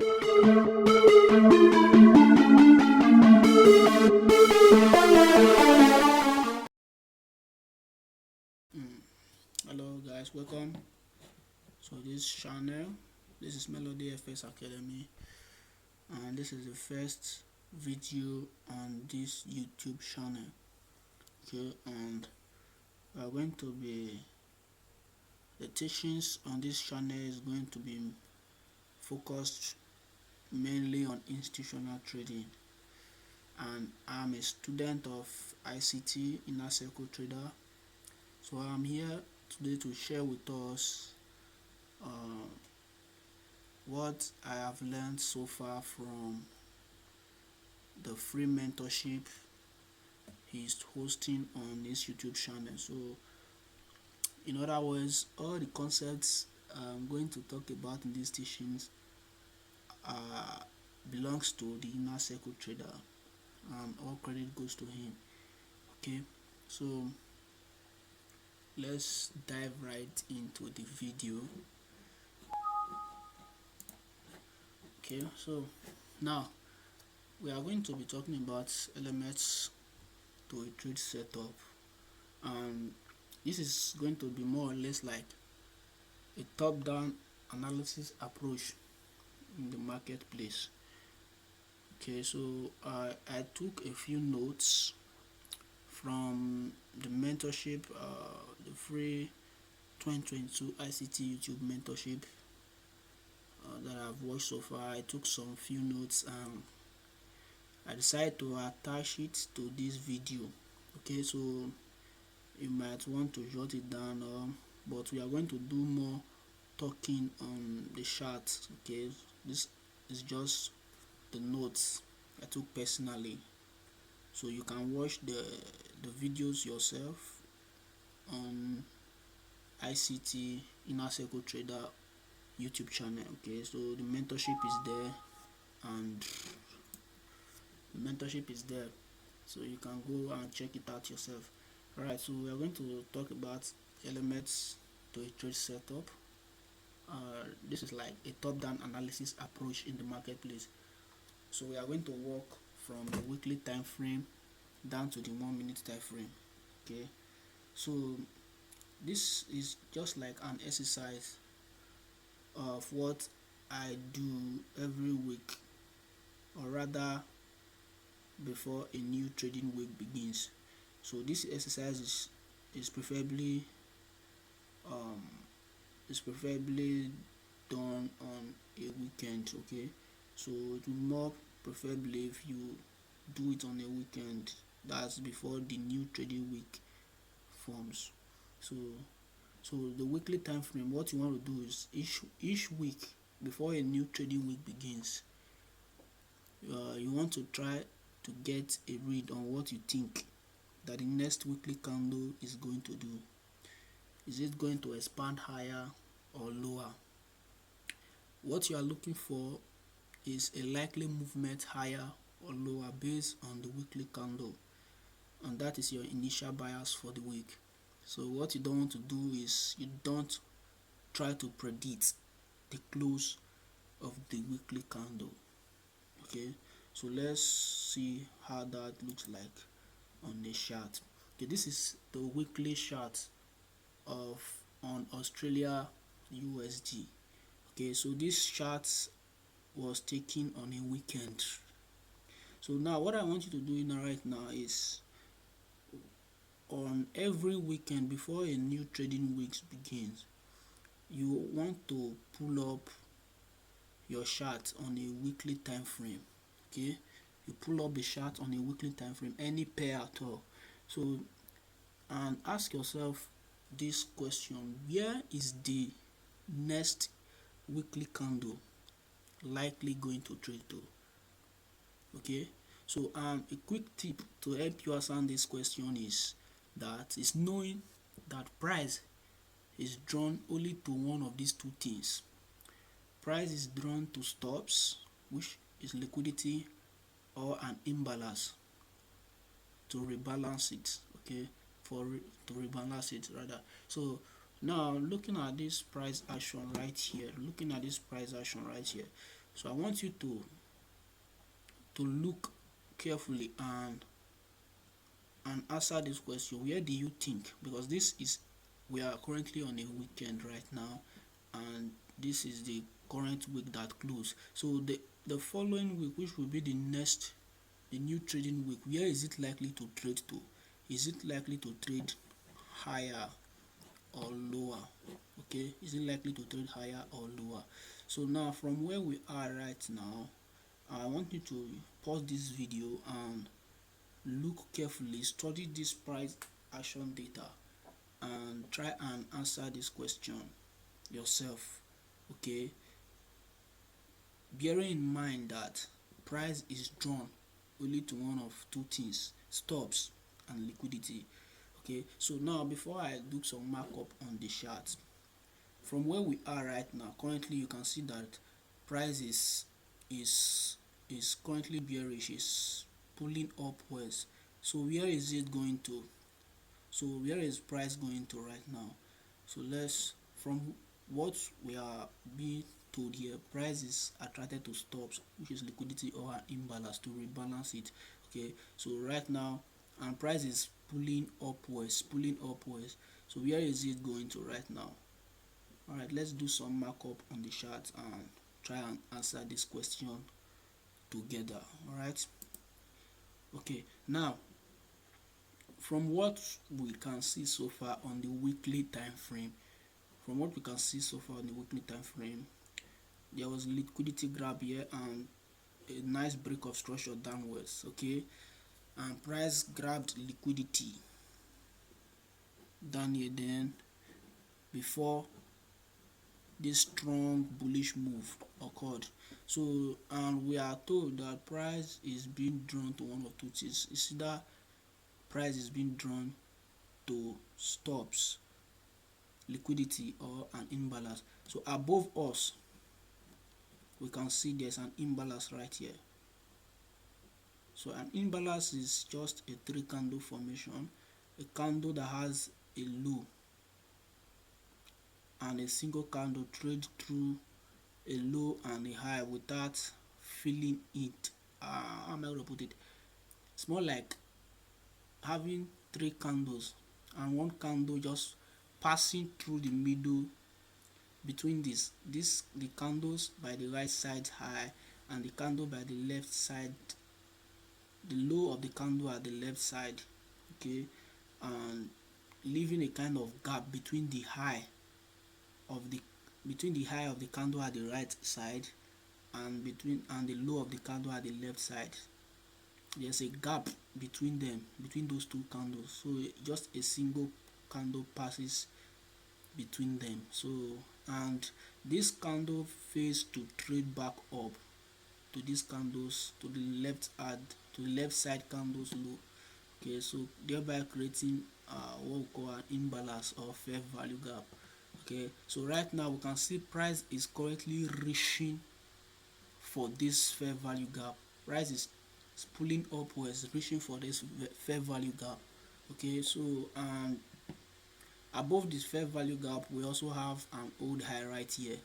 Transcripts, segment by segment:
Hello guys, welcome to this channel. This is Melody FS Academy, and this is the first video on this YouTube channel. Okay, and we are going to be, the teachings on this channel is going to be focused mainly on institutional trading, and I'm a student of ICT Inner Circle Trader. So I'm here today to share with us what I have learned so far from the free mentorship he's hosting on his YouTube channel. So in other words, all the concepts I'm going to talk about in these teachings belongs to the Inner Circle Trader, and all credit goes to him. Okay, so let's dive right into the video. Okay, so now we are going to be talking about elements to a trade setup, and this is going to be more or less like a top-down analysis approach in the marketplace. Okay, so I took a few notes from the mentorship, the free 2022 ICT YouTube mentorship that I've watched so far. I took some few notes and I decided to attach it to this video. Okay, so you might want to jot it down, but we are going to do more talking on the chart. Okay, this is just the notes I took personally, so you can watch the videos yourself on ICT Inner Circle Trader YouTube channel. Okay, so the mentorship is there, and the mentorship is there, so you can go and check it out yourself. Alright, so we are going to talk about elements to a trade setup. This is like a top-down analysis approach in the marketplace. So we are going to work from the weekly time frame down to the 1 minute time frame. Okay, so this is just like an exercise of what I do every week, or rather before a new trading week begins. So this exercise is preferably done on a weekend. Okay, so it will more preferably if you do it on a weekend, that's before the new trading week forms. So the weekly time frame, what you want to do is each week before a new trading week begins, you want to try to get a read on what you think that the next weekly candle is going to do. Is it going to expand higher or lower? What you are looking for is a likely movement higher or lower based on the weekly candle, and that is your initial bias for the week. So what you don't want to do is you don't try to predict the close of the weekly candle. Okay, so let's see how that looks like on the chart. Okay, this is the weekly chart on Australia USD. Okay, so this chart was taken on a weekend. So now what I want you to do right now is, on every weekend before a new trading week begins, you want to pull up your chart on a weekly time frame. Okay, you pull up the chart on a weekly time frame, any pair at all. So, and ask yourself this question: where is the next weekly candle likely going to trade to? Okay, so a quick tip to help you answer this question is knowing that price is drawn only to one of these two things. Price is drawn to stops, which is liquidity or an imbalance, to rebalance it. Okay, to rebalance it rather. So now looking at this price action right here, So I want you to look carefully and answer this question. Where do you think, because this is, we are currently on a weekend right now, and this is the current week that closed. So the following week, which will be the new trading week, where is it likely to trade to? Is it likely to trade higher or lower? Okay, is it likely to trade higher or lower? So now, from where we are right now, I want you to pause this video and look carefully, study this price action data, and try and answer this question yourself. Okay, bearing in mind that price is drawn only to one of two things: stops and liquidity. Okay, so now before I do some markup on the chart, from where we are right now, currently you can see that price is currently bearish, is pulling upwards. So where is it going to? So where is price going to right now? So let's, from what we are being told here, price is attracted to stops, which is liquidity or an imbalance, to rebalance it. Okay, so right now, and price is pulling upwards. So where is it going to right now? All right, let's do some markup on the chart and try and answer this question together. All right, okay, now from what we can see so far on the weekly time frame, there was liquidity grab here and a nice break of structure downwards. Okay, and price grabbed liquidity down here then before this strong bullish move occurred. So, and we are told that price is being drawn to one of two things. It's either price is being drawn to stops, liquidity, or an imbalance. So above us, we can see there's an imbalance right here. So an imbalance is just a three candle formation, a candle that has a low and a single candle trade through a low and a high without filling it. How am I going to put it? It's more like having three candles and one candle just passing through the middle between the candles by the right side high and the candle by the left side, the low of the candle at the left side. Okay, and leaving a kind of gap between the high of the candle at the right side and the low of the candle at the left side. There's a gap between those two candles, so just a single candle passes between them. So, and this candle fails to trade back up to these candles to the left side candles low. Okay, so thereby creating what we call an imbalance or fair value gap. Okay, so right now we can see price is currently reaching for this fair value gap. Price is pulling upwards, reaching for this fair value gap. Okay, so above this fair value gap, we also have an old high right here.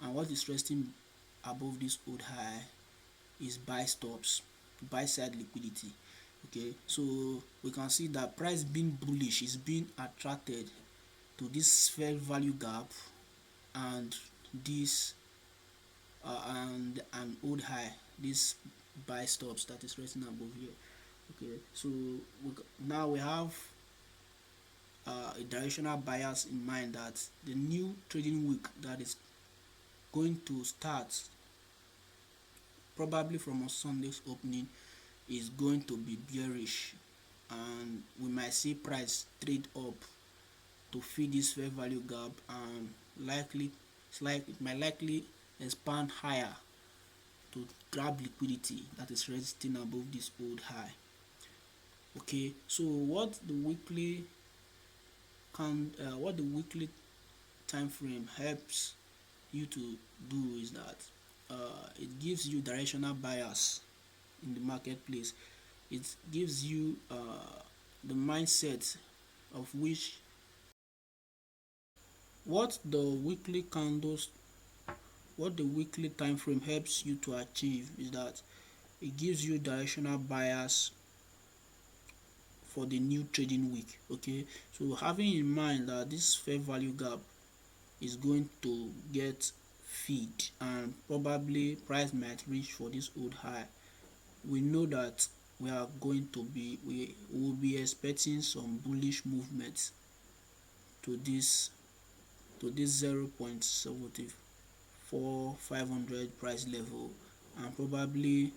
And what is resting above this old high is buy stops, buy side liquidity. Okay, so we can see that price being bullish is being attracted to this fair value gap and this and an old high, this buy stops that is resting above here. Okay, so now we have a directional bias in mind that the new trading week that is going to start probably from a Sunday's opening is going to be bearish, and we might see price trade up to fill this fair value gap, and it might likely expand higher to grab liquidity that is resting above this old high. Okay, so what the weekly time frame helps you to do is that it gives you directional bias in the marketplace. It gives you the mindset of what the weekly candles what the weekly time frame helps you to achieve is that it gives you directional bias for the new trading week. Okay, so having in mind that this fair value gap is going to get filled and probably price might reach for this old high, we know that we will be expecting some bullish movements to this 0.74 500 price level, and probably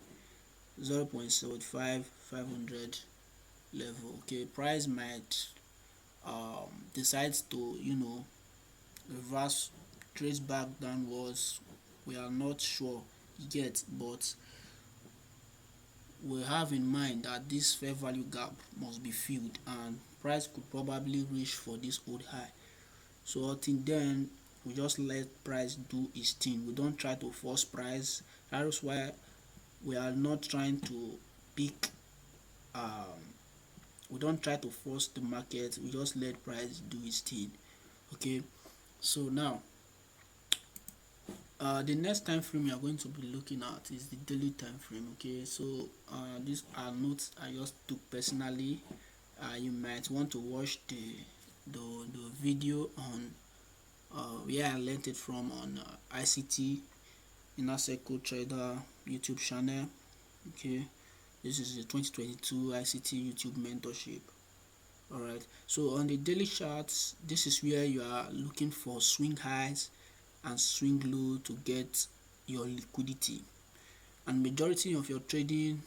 0.75 500 level. Okay, price might decide to reverse, trace back downwards. We are not sure yet, but we have in mind that this fair value gap must be filled and price could probably reach for this old high. So until then, we just let price do its thing. We don't try to force price. That is why we are not trying to pick we don't try to force the market. We just let price do its thing. Okay, so now the next time frame we are going to be looking at is the daily time frame. Okay, so these are notes I just took personally. You might want to watch the video on where I learned it from on ICT Inner Circle Trader YouTube channel. Okay, this is the 2022 ICT YouTube mentorship. Alright, so on the daily charts, this is where you are looking for swing highs and swing low to get your liquidity, and majority of your trading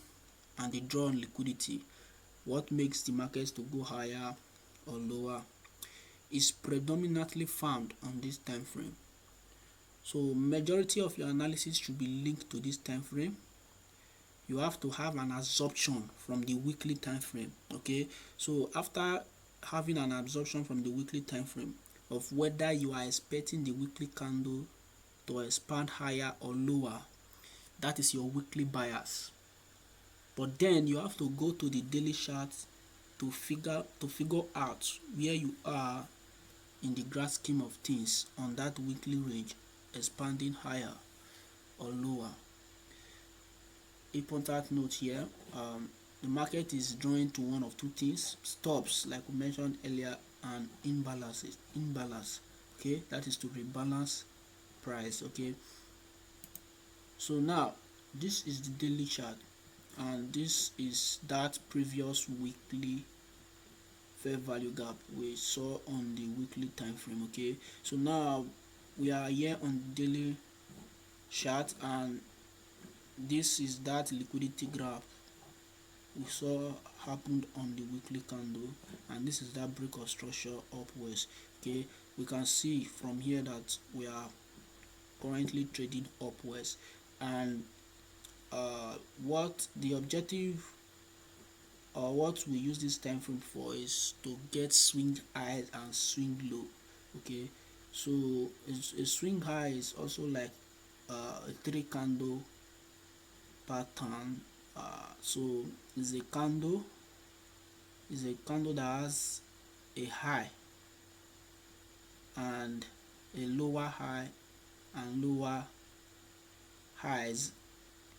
and the draw on liquidity, what makes the markets to go higher or lower, is predominantly found on this time frame. So majority of your analysis should be linked to this time frame. You have to have an absorption from the weekly time frame. Okay, so after having an absorption from the weekly time frame of whether you are expecting the weekly candle to expand higher or lower, that is your weekly bias. But then you have to go to the daily chart to figure out where you are in the grand scheme of things on that weekly range, expanding higher or lower. Important note here, the market is drawing to one of two things: stops, like we mentioned earlier, and imbalance. Okay, that is to rebalance price. Okay, so now this is the daily chart, and this is that previous weekly fair value gap we saw on the weekly time frame. Okay, so now we are here on the daily chart, and this is that liquidity graph we saw happened on the weekly candle, and this is that break of structure upwards. Okay, we can see from here that we are currently trading upwards, and what the objective or what we use this time frame for is to get swing high and swing low. Okay, so a swing high is also like a 3 candle pattern. So it's a candle that has a high and a lower high and lower highs,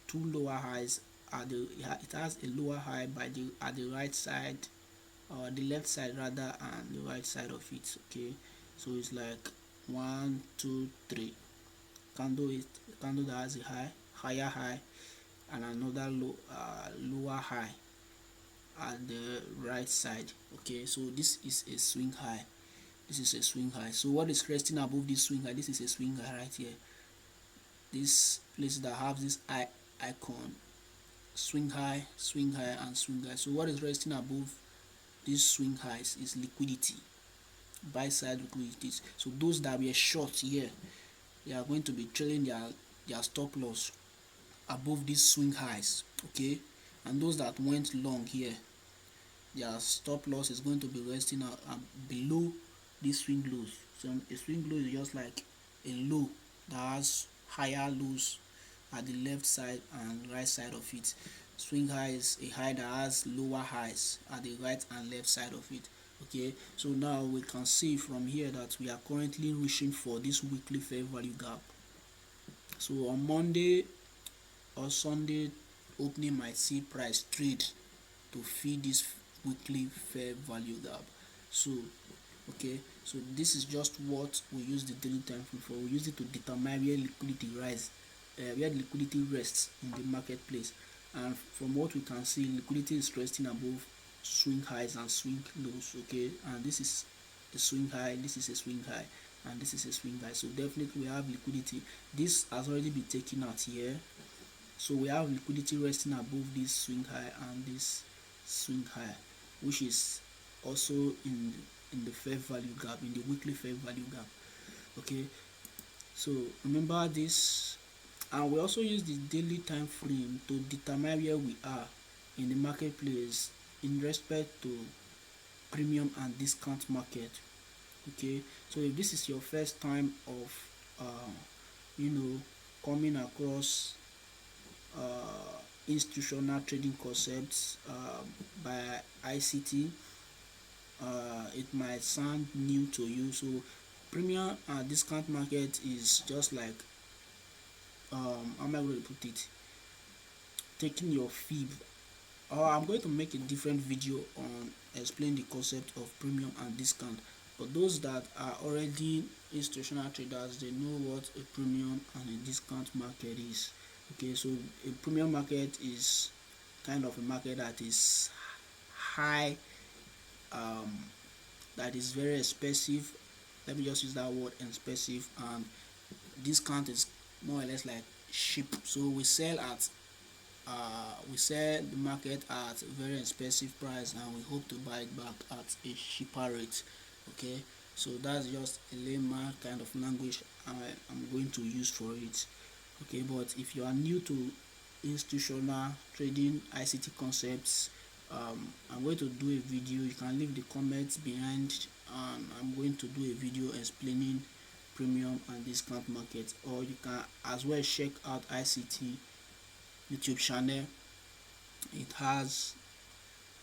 two lower highs at the it has a lower high at the right side, or the left side rather, and the right side of it. Okay, so it's like 1 2 3 candle that has a higher high and another lower high at the right side. Okay, so this is a swing high. So what is resting above this swing high? This is a swing high right here. This place that have this icon, swing high, and swing high. So what is resting above these swing highs is liquidity, buy side liquidities. So those that were short here, they are going to be trailing their stop loss above these swing highs. Okay, and those that went long here, their stop loss is going to be resting below these swing lows. So a swing low is just like a low that has higher lows at the left side and right side of it. Swing high is a high that has lower highs at the right and left side of it. Okay, so now we can see from here that we are currently reaching for this weekly fair value gap. So on Monday or Sunday opening might see price trade to feed this weekly fair value gap. So okay, so this is just what we use the daily time frame for. We use it to determine where liquidity rise, where liquidity rests in the marketplace. And from what we can see, liquidity is resting above swing highs and swing lows. Okay, and this is a swing high, this is a swing high, and this is a swing high. So definitely we have liquidity. This has already been taken out here, so we have liquidity resting above this swing high and this swing high, which is also in the fair value gap, in the weekly fair value gap. Okay, so remember this. And we also use the daily time frame to determine where we are in the marketplace in respect to premium and discount market. Okay, so if this is your first time of you know coming across institutional trading concepts by ICT, it might sound new to you. So premium and discount market is just like how am I going to put it, taking your fib. I'm going to make a different video on explain the concept of premium and discount, but those that are already institutional traders, they know what a premium and a discount market is. Okay, so a premium market is kind of a market that is high, that is very expensive. Let me just use that word, expensive. And discount is more or less like cheap. So we sell the market at a very expensive price, and we hope to buy it back at a cheaper rate. Okay, so that's just a layman kind of language I'm going to use for it. Okay, but if you are new to institutional trading ICT concepts, I'm going to do a video. You can leave the comments behind, and I'm going to do a video explaining premium and discount market. Or you can as well check out ICT YouTube channel. It has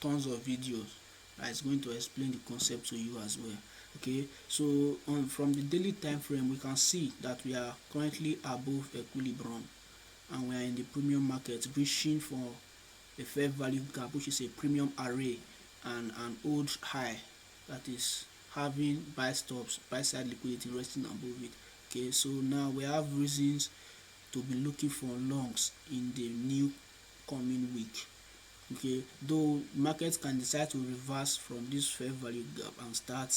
tons of videos that is going to explain the concept to you as well. Okay, so from the daily time frame, we can see that we are currently above equilibrium, and we are in the premium market, reaching for a fair value gap, which is a premium array, and an old high that is having buy stops, buy side liquidity resting above it. Okay, so now we have reasons to be looking for longs in the new coming week. Okay, though markets can decide to reverse from this fair value gap and start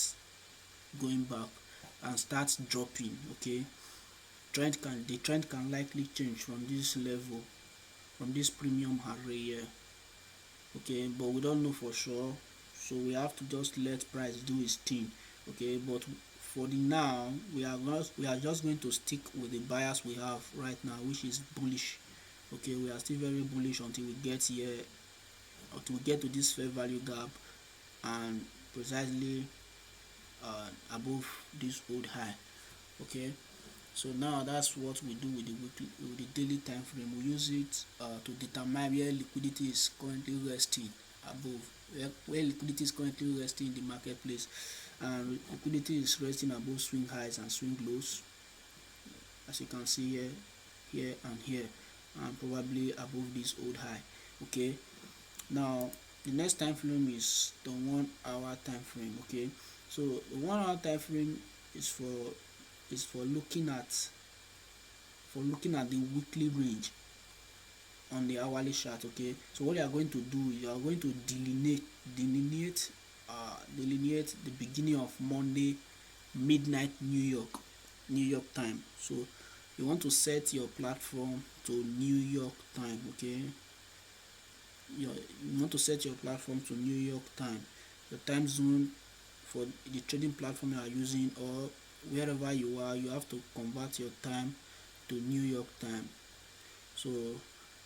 going back and start dropping. Okay, the trend can likely change from this level, from this premium array here. Okay, but we don't know for sure, so we have to just let price do its thing. Okay, but for the now, we are just going to stick with the bias we have right now, which is bullish. Okay, we are still very bullish until we get here, until we get to this fair value gap and precisely above this old high. Okay, so now that's what we do with the daily time frame. We use it to determine where liquidity is currently resting above, where liquidity is currently resting in the marketplace, and liquidity is resting above swing highs and swing lows, as you can see here and here, and probably above this old high. Okay, now the next time frame is the 1 hour time frame. Okay, so the 1 hour time frame is for looking at the weekly range on the hourly chart. Okay, so what you are going to do, you are going to delineate the beginning of Monday midnight New York time. So you want to set your platform to New York time. Okay, you want to set your platform to New York time, the time zone for the trading platform you are using, or wherever you are, you have to convert your time to New York time. So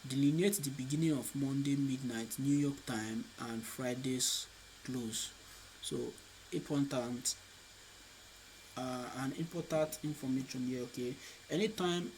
delineate the beginning of Monday midnight New York time and Friday's close. So important an important information here. Okay, anytime